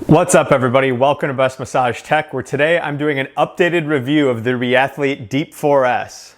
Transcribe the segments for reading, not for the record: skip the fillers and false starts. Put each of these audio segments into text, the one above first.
What's up everybody, welcome to Best Massage Tech, where today I'm doing an updated review of the ReAthlete Deep4S.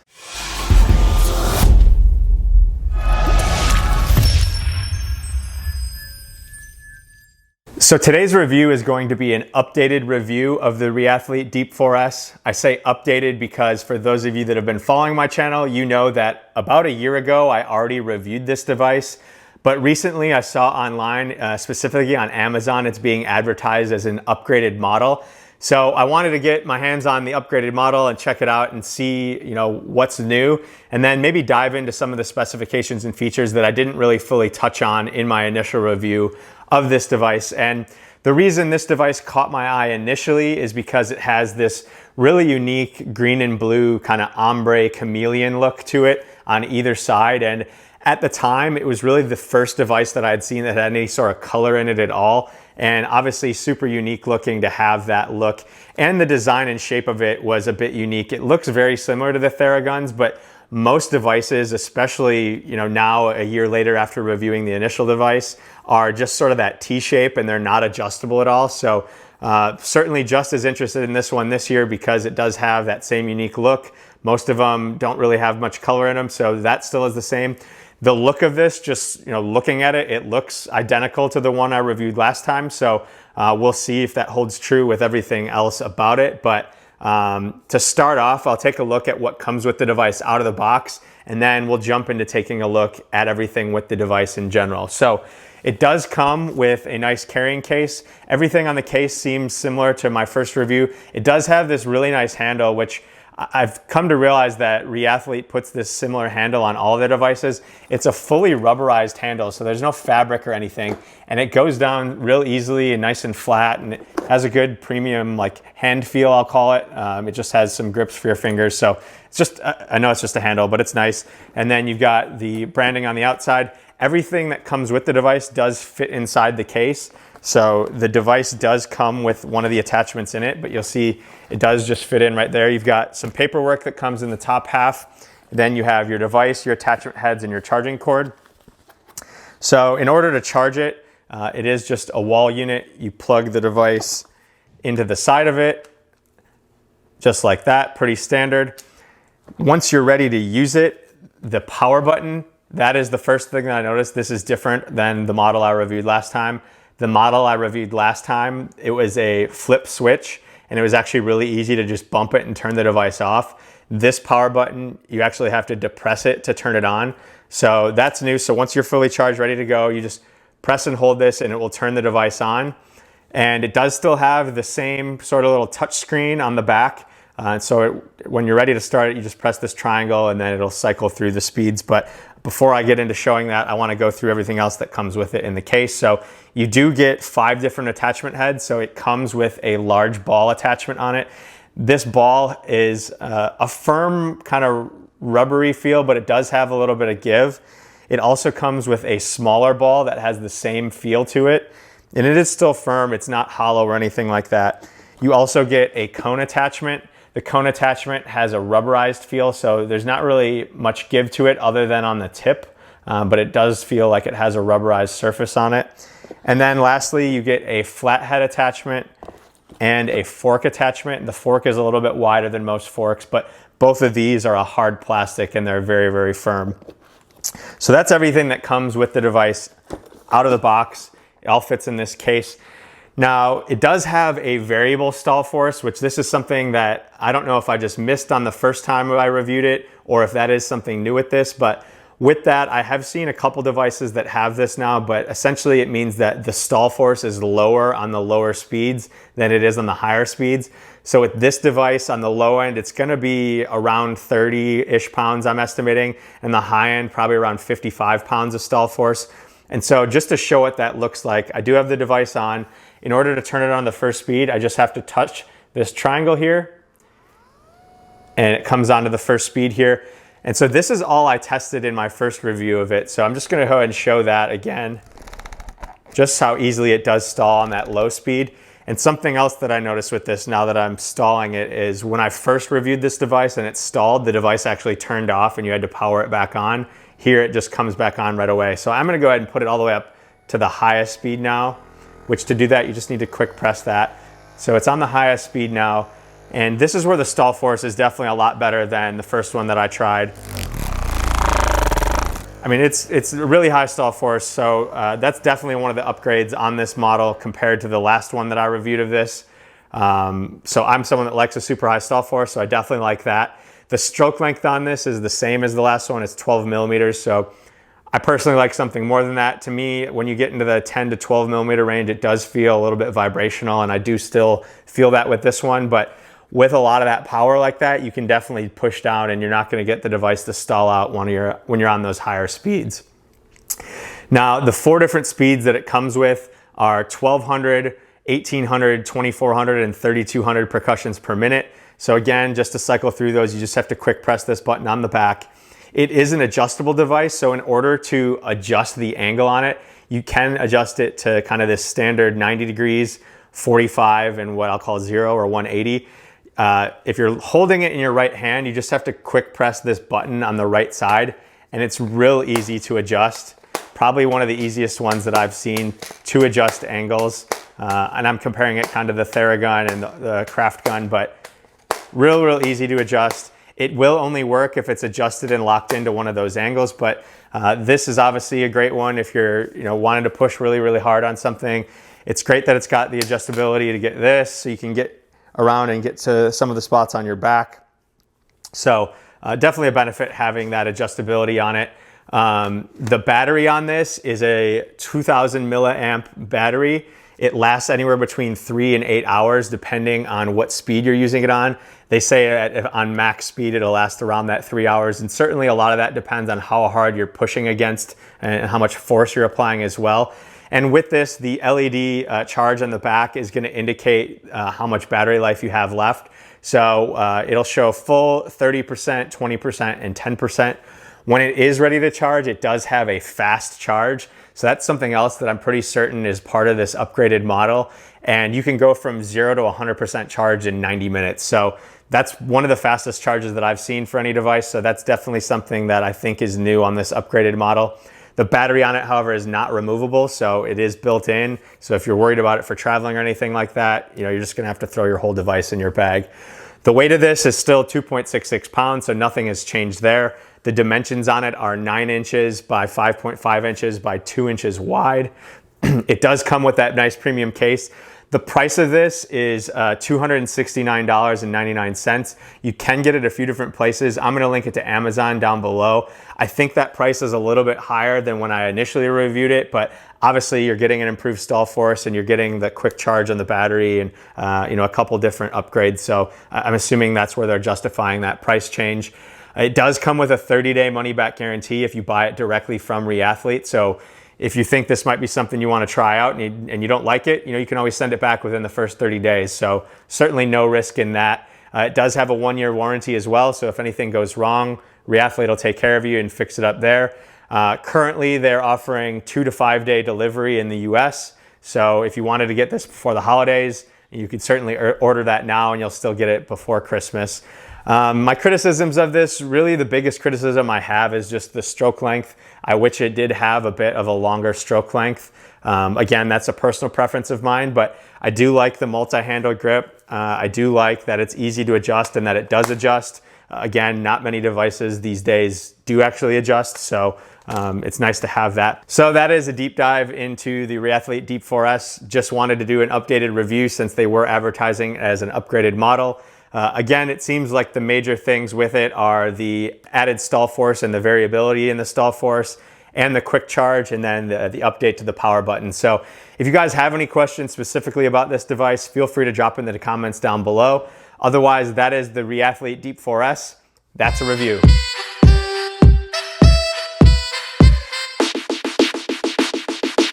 So today's review is going to be an updated review of the ReAthlete Deep4S. I say updated because for those of you that have been following my channel, you know that about a year ago I already reviewed this device. But recently I saw online, specifically on Amazon, it's being advertised as an upgraded model. So I wanted to get my hands on the upgraded model and check it out and see, what's new, and then maybe dive into some of the specifications and features that I didn't really fully touch on in my initial review of this device. And the reason this device caught my eye initially is because it has this really unique green and blue kind of ombre chameleon look to it on either side. And at the time, it was really the first device that I had seen that had any sort of color in it at all. And obviously super unique looking to have that look. And the design and shape of it was a bit unique. It looks very similar to the Theraguns, but most devices, especially now a year later after reviewing the initial device, are just sort of that T shape and they're not adjustable at all. So certainly just as interested in this one this year because it does have that same unique look. Most of them don't really have much color in them, so that still is the same. The look of this, just looking at it, it looks identical to the one I reviewed last time. So we'll see if that holds true with everything else about it. But to start off, I'll take a look at what comes with the device out of the box, and then we'll jump into taking a look at everything with the device in general. So it does come with a nice carrying case. Everything on the case seems similar to my first review. It does have this really nice handle, which I've come to realize that ReAthlete puts this similar handle on all of their devices. It's a fully rubberized handle, so there's no fabric or anything, and it goes down real easily and nice and flat, and it has a good premium hand feel, I'll call it. It just has some grips for your fingers, so it's just, I know it's just a handle, but it's nice. And then you've got the branding on the outside. Everything that comes with the device does fit inside the case. So the device does come with one of the attachments in it, but you'll see it does just fit in right there. You've got some paperwork that comes in the top half. Then you have your device, your attachment heads, and your charging cord. So in order to charge it, it is just a wall unit. You plug the device into the side of it, just like that, pretty standard. Once you're ready to use it, the power button, that is the first thing that I noticed. This is different than the model I reviewed last time. The model I reviewed last time, it was a flip switch, and it was actually really easy to just bump it and turn the device off. This power button, you actually have to depress it to turn it on. So that's new. So once you're fully charged, ready to go, you just press and hold this and it will turn the device on. And it does still have the same sort of little touch screen on the back. When you're ready to start it, you just press this triangle and then it'll cycle through the speeds. But before I get into showing that, I want to go through everything else that comes with it in the case. So you do get 5 different attachment heads. So it comes with a large ball attachment on it. This ball is a firm kind of rubbery feel, but it does have a little bit of give. It also comes with a smaller ball that has the same feel to it. And it is still firm. It's not hollow or anything like that. You also get a cone attachment. The cone attachment has a rubberized feel, so there's not really much give to it other than on the tip, but it does feel like it has a rubberized surface on it. And then lastly, you get a flat head attachment and a fork attachment. The fork is a little bit wider than most forks, but both of these are a hard plastic and they're very, very firm. So that's everything that comes with the device out of the box. It all fits in this case. Now, it does have a variable stall force, which this is something that I don't know if I just missed on the first time I reviewed it or if that is something new with this, but with that, I have seen a couple devices that have this now, but essentially it means that the stall force is lower on the lower speeds than it is on the higher speeds. So with this device on the low end, it's gonna be around 30-ish pounds, I'm estimating, and the high end, probably around 55 pounds of stall force. And so just to show what that looks like, I do have the device on. In order to turn it on the first speed, I just have to touch this triangle here and it comes onto the first speed here. And so this is all I tested in my first review of it. So I'm just gonna go ahead and show that again, just how easily it does stall on that low speed. And something else that I noticed with this now that I'm stalling it is when I first reviewed this device and it stalled, the device actually turned off and you had to power it back on. Here it just comes back on right away. So I'm gonna go ahead and put it all the way up to the highest speed now. which to do that, you just need to quick press that. So it's on the highest speed now. And this is where the stall force is definitely a lot better than the first one that I tried. I mean, it's a really high stall force, so that's definitely one of the upgrades on this model compared to the last one that I reviewed of this. So I'm someone that likes a super high stall force, so I definitely like that. The stroke length on this is the same as the last one. It's 12 millimeters, so I personally like something more than that. To me, when you get into the 10 to 12 millimeter range, it does feel a little bit vibrational, and I do still feel that with this one, but with a lot of that power like that, you can definitely push down and you're not going to get the device to stall out when you're on those higher speeds. Now, the 4 different speeds that it comes with are 1200, 1800, 2400, and 3200 percussions per minute. So again, just to cycle through those, you just have to quick press this button on the back. It is an adjustable device, so in order to adjust the angle on it, you can adjust it to kind of this standard 90 degrees, 45, and what I'll call 0 or 180. If you're holding it in your right hand, you just have to quick press this button on the right side, and it's real easy to adjust. Probably one of the easiest ones that I've seen to adjust angles. And I'm comparing it kind of the Theragun and the Craft gun, but real easy to adjust. It will only work if it's adjusted and locked into one of those angles, but this is obviously a great one if you're wanting to push really hard on something. It's great that it's got the adjustability to get this, so you can get around and get to some of the spots on your back. So definitely a benefit having that adjustability on it. The battery on this is a 2000 milliamp battery. It lasts anywhere between 3 and 8 hours depending on what speed you're using it on. They say on max speed it'll last around that 3 hours, and certainly a lot of that depends on how hard you're pushing against and how much force you're applying as well. And with this, the LED charge on the back is going to indicate how much battery life you have left. So it'll show full 30%, 20%, and 10%. When it is ready to charge, it does have a fast charge. So that's something else that I'm pretty certain is part of this upgraded model. And you can go from 0 to 100% charge in 90 minutes. So that's one of the fastest charges that I've seen for any device. So that's definitely something that I think is new on this upgraded model. The battery on it, however, is not removable, so it is built in. So if you're worried about it for traveling or anything like that, you're just gonna have to throw your whole device in your bag. The weight of this is still 2.66 pounds, so nothing has changed there. The dimensions on it are 9 inches by 5.5 inches by 2 inches wide. It does come with that nice premium case. The price of this is $269.99. You can get it a few different places. I'm gonna link it to Amazon down below. I think that price is a little bit higher than when I initially reviewed it, but obviously you're getting an improved stall force and you're getting the quick charge on the battery and a couple different upgrades. So I'm assuming that's where they're justifying that price change. It does come with a 30-day money-back guarantee if you buy it directly from ReAthlete. So if you think this might be something you want to try out and you don't like it, you can always send it back within the first 30 days. So certainly no risk in that. It does have a 1-year warranty as well. So if anything goes wrong, ReAthlete will take care of you and fix it up there. Currently, they're offering 2 to 5 day delivery in the US. So if you wanted to get this before the holidays, you could certainly order that now and you'll still get it before Christmas. My criticisms of this, really the biggest criticism I have is just the stroke length. I wish it did have a bit of a longer stroke length. Again, that's a personal preference of mine, but I do like the multi-handle grip. I do like that it's easy to adjust and that it does adjust. Again, not many devices these days do actually adjust, so it's nice to have that. So that is a deep dive into the ReAthlete Deep4S. Just wanted to do an updated review since they were advertising as an upgraded model. Again, it seems like the major things with it are the added stall force and the variability in the stall force and the quick charge, and then the update to the power button. So if you guys have any questions specifically about this device, feel free to drop into the comments down below. Otherwise, that is the ReAthlete Deep4S. That's a review.